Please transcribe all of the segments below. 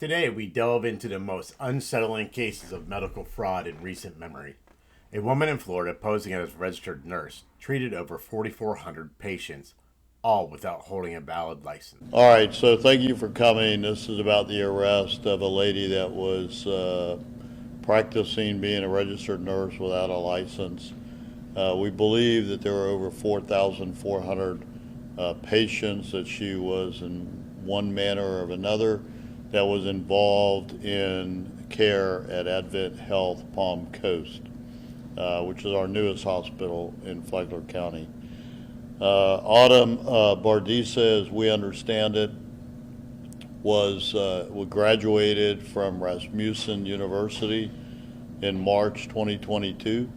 Today, we delve into the most unsettling cases of medical fraud in recent memory. A woman in Florida posing as a registered nurse treated over 4,400 patients, all without holding a valid license. All right, so thank you for coming. This is about the arrest of a lady that was practicing being a registered nurse without a license. We believe that there were over 4,400 patients that she was in one manner or another that was involved in care at Advent Health Palm Coast, which is our newest hospital in Flagler County. Autumn Bardisa, as we understand it, was graduated from Rasmussen University in March 2022.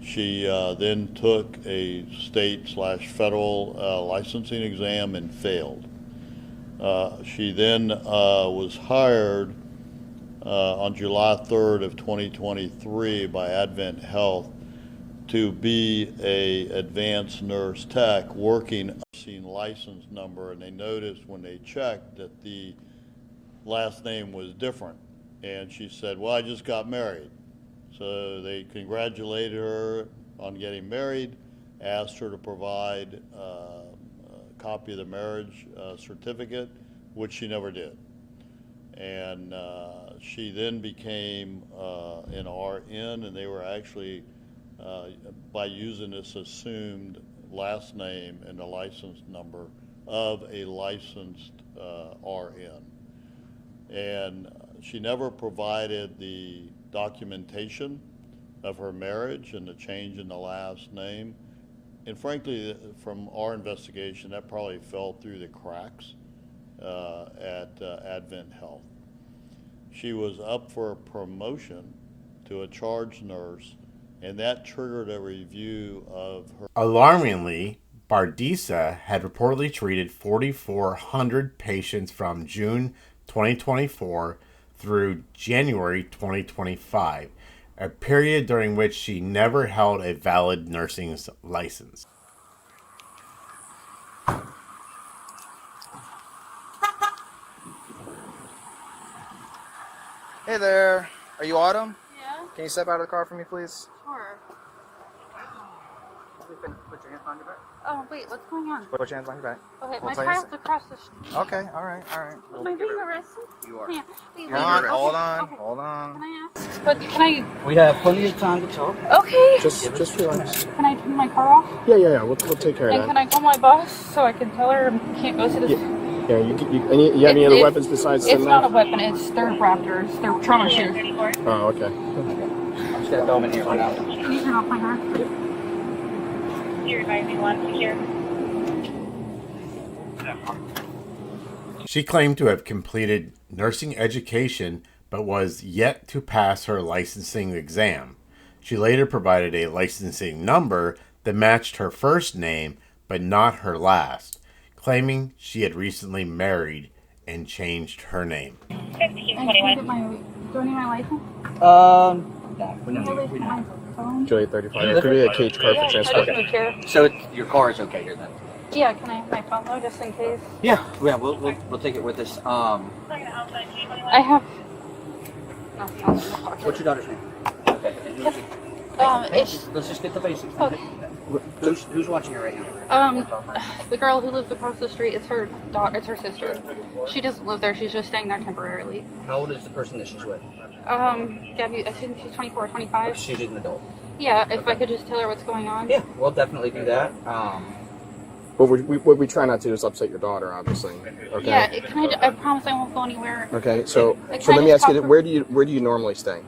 She then took a state/federal licensing exam and failed. She then was hired on July 3rd of 2023 by Advent Health to be a advanced nurse tech working nursing license number, and they noticed when they checked that the last name was different. And she said, well, I just got married. So they congratulated her on getting married, asked her to provide a copy of the marriage certificate, which she never did. And she then became an RN, and they were actually, by using this assumed last name and the license number of a licensed RN. And she never provided the documentation of her marriage and the change in the last name. And frankly, from our investigation, that probably fell through the cracks at Advent Health. She was up for a promotion to a charge nurse, and that triggered a review of her. Alarmingly, Bardisa had reportedly treated 4,400 patients from June 2024 through January 2025, a period during which she never held a valid nursing license. Hey there, are you Autumn? Yeah, Can you step out of the car for me, please? sure. Put your hands behind your back. Oh, wait, what's going on? Put your hands behind your back. Okay, We'll my tell you child's across the street. Okay, all right. Am I being arrested? You are. Yeah. Wait, Hold on, okay, hold on, okay. hold Can on. I ask? But can I? We have plenty of time to talk. Okay. Just relax. Can I turn my car off? Yeah. We'll take care And of can that. I call my boss so I can tell her I can't go to this? Yeah. You have any other weapons besides It's the not a knife? weapon. They're Raptors. They're trauma shoes. Oh, okay. I'm just gonna throw them in here for now. Can you turn off my car? You're advising one here. She claimed to have completed nursing education but was yet to pass her licensing exam. She later provided a licensing number that matched her first name but not her last, claiming she had recently married and changed her name. And can you get my, do I need my license? We Can you know. leave my phone? Julia 35. It could be a cage car for I transport. just moved here. So your car is okay here then? Yeah, can I have my phone though, just in case? Yeah. We'll take it with us. I have. No, What's your daughter's name? Okay. it's Let's just get the basics. Okay. Who's watching her right now? The girl who lives across the street. It's her daughter. It's her sister. She doesn't live there. She's just staying there temporarily. How old is the person that she's with? Gabby, I think she's 24, 25. She's an adult. Yeah, if I could just tell her what's going on. Yeah, we'll definitely do that. What we try not to do is upset your daughter, obviously. Okay. Yeah, I promise I won't go anywhere. Okay. So Like, let can I me just ask you, talk where do you normally stay?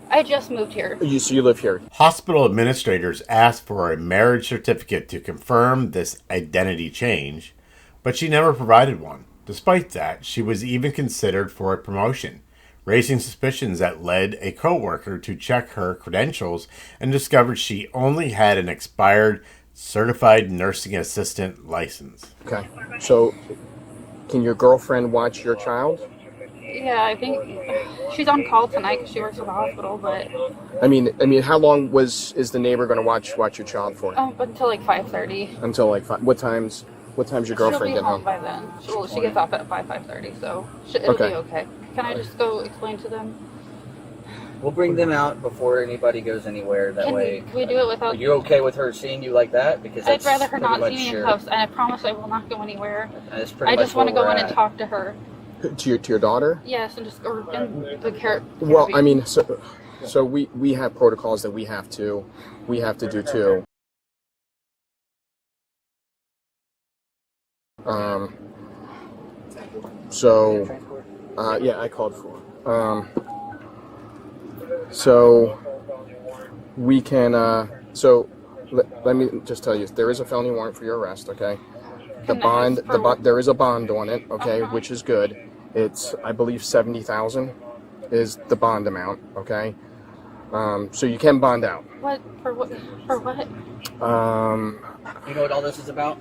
I just moved here. So you live here. Hospital administrators asked for a marriage certificate to confirm this identity change, but she never provided one. Despite that, she was even considered for a promotion, raising suspicions that led a coworker to check her credentials and discovered she only had an expired certified nursing assistant license. Okay. So can your girlfriend watch your child? Yeah, I think she's on call tonight because she works at the hospital, but I mean, how long is the neighbor going to watch your child for? until like 5:30. Until like what time's your girlfriend She'll get be home home? by then. She gets off at 5:30, so it'll Okay. be okay. Can I just go explain to them? We'll bring them out before anybody goes anywhere. That way. Can we do it Are without? you okay with her seeing you like that? Because I'd that's rather her pretty not much see me in your- cuffs, and I promise I will not go anywhere. That's pretty I much just want to where go we're in and at. talk to her. To your daughter? Yes, and just or in the care. Well, I mean, so we have protocols that we have to do too. Yeah, I called for. So we can. Let me just tell you, there is a felony warrant for your arrest. Okay. There is a bond on it. Okay, which is good. It's, I believe, 70,000 is the bond amount. Okay. So you can bond out. What for? What for? What? You know what all this is about?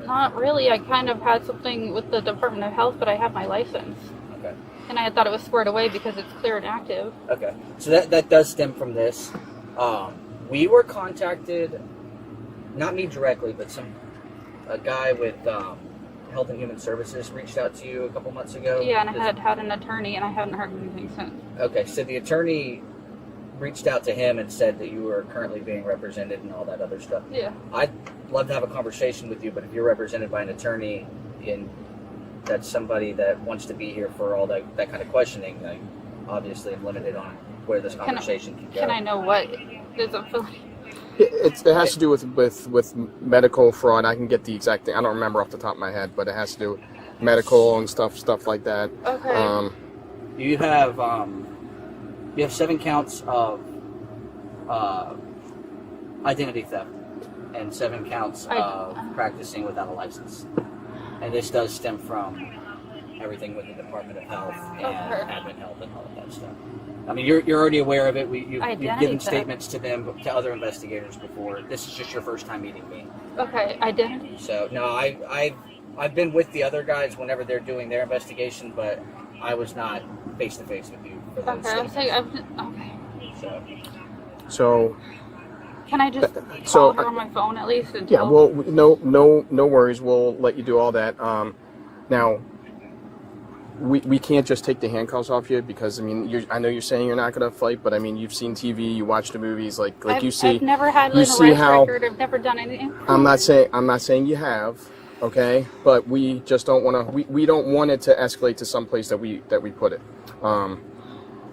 Not really. I kind of had something with the Department of Health, but I have my license, Okay. and I had thought it was squared away because it's clear and active. Okay. So that does stem from this. We were contacted, not me directly, but a guy with Health and Human Services reached out to you a couple months ago. Yeah, and I had an attorney, and I haven't heard anything since. Okay, so the attorney reached out to him and said that you were currently being represented and all that other stuff. Yeah. I'd love to have a conversation with you, but if you're represented by an attorney and that's somebody that wants to be here for all that kind of questioning, I obviously am limited on where this conversation can go. Can I know what is a felony? It has to do with medical fraud. I can get the exact thing. I don't remember off the top of my head, but it has to do with medical and stuff like that. Okay. You have 7 counts of identity theft and 7 counts of practicing without a license. And this does stem from everything with the Department of Health and Admin Health and all of that stuff. I mean, you're already aware of it. You've given statements to them, to other investigators before. This is just your first time meeting me. Okay, identity. So no, I've been with the other guys whenever they're doing their investigation, but I was not face to face with you. For those Okay, I'm statements. saying okay. So. Can I just call her on my phone at least? Yeah. Well, no worries. We'll let you do all that. Now. We can't just take the handcuffs off you because I mean I know you're saying you're not going to fight, but I mean you've seen TV, you watch the movies, you see. I've never had an arrest record. I've never done anything. I'm not saying you have, okay, but we just don't want to. We don't want it to escalate to some place that we put it,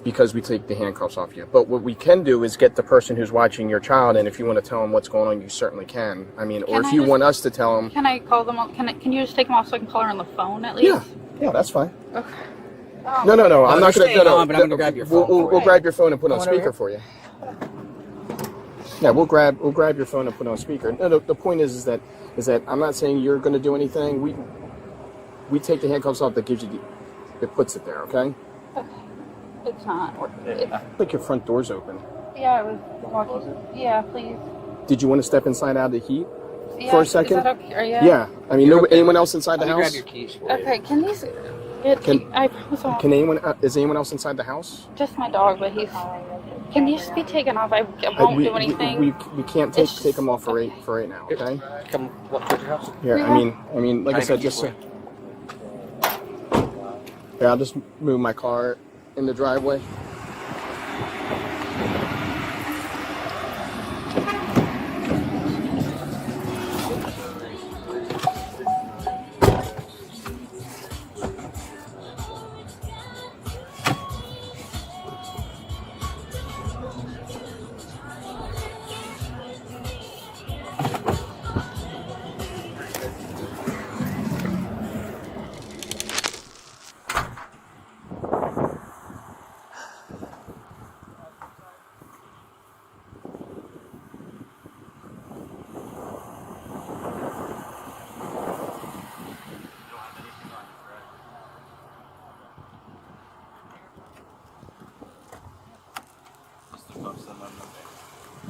because we take the handcuffs off you. But what we can do is get the person who's watching your child, and if you want to tell them what's going on, you certainly can. I mean, or if you want us to tell them. Can I call them? Can you just take them off so I can call her on the phone at least? Yeah, that's fine. Okay. No. I'm not going to. No, but I'm going to grab your phone. We'll grab your phone and put it on speaker for you. Yeah, we'll grab your phone and put it on speaker. No, the point is that I'm not saying you're going to do anything. We take the handcuffs off. That gives you it puts it there. Okay. Okay. It's not working. Like your front door's open. Yeah, I was walking. Yeah, please. Did you want to step inside out of the heat? Yeah, for a second? Is that okay? Yeah. I mean, anyone else inside the house? Grab your keys for you. Okay, can these... I promise I won't. Can anyone? Is anyone else inside the house? Just my dog, but he's... Can these be taken off? I won't do anything. We can't take them off for right now, okay? Come walk to your house. Here, I mean, like I said, just... Here, I'll just move my car in the driveway.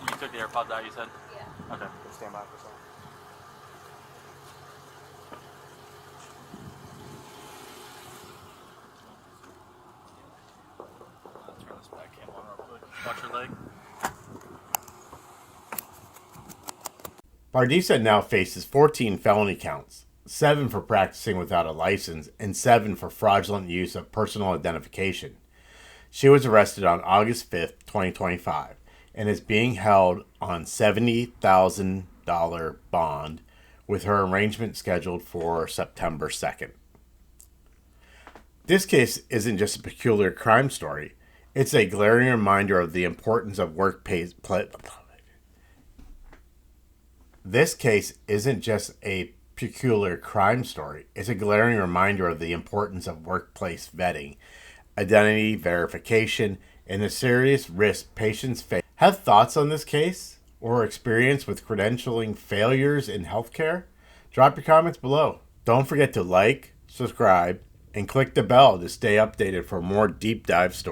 You took the AirPods out, you said? Yeah. Okay. Stand by for a second. Let's turn this back cam on real quick. Watch your leg. Bardisa now faces 14 felony counts, 7 for practicing without a license, and 7 for fraudulent use of personal identification. She was arrested on August 5th, 2025, and is being held on $70,000 bond, with her arraignment scheduled for September 2nd. This case isn't just a peculiar crime story. It's a glaring reminder of the importance of workplace. This case isn't just a peculiar crime story. It's a glaring reminder of the importance of workplace vetting, identity verification, and the serious risk patients face. Have thoughts on this case or experience with credentialing failures in healthcare? Drop your comments below. Don't forget to like, subscribe, and click the bell to stay updated for more deep dive stories.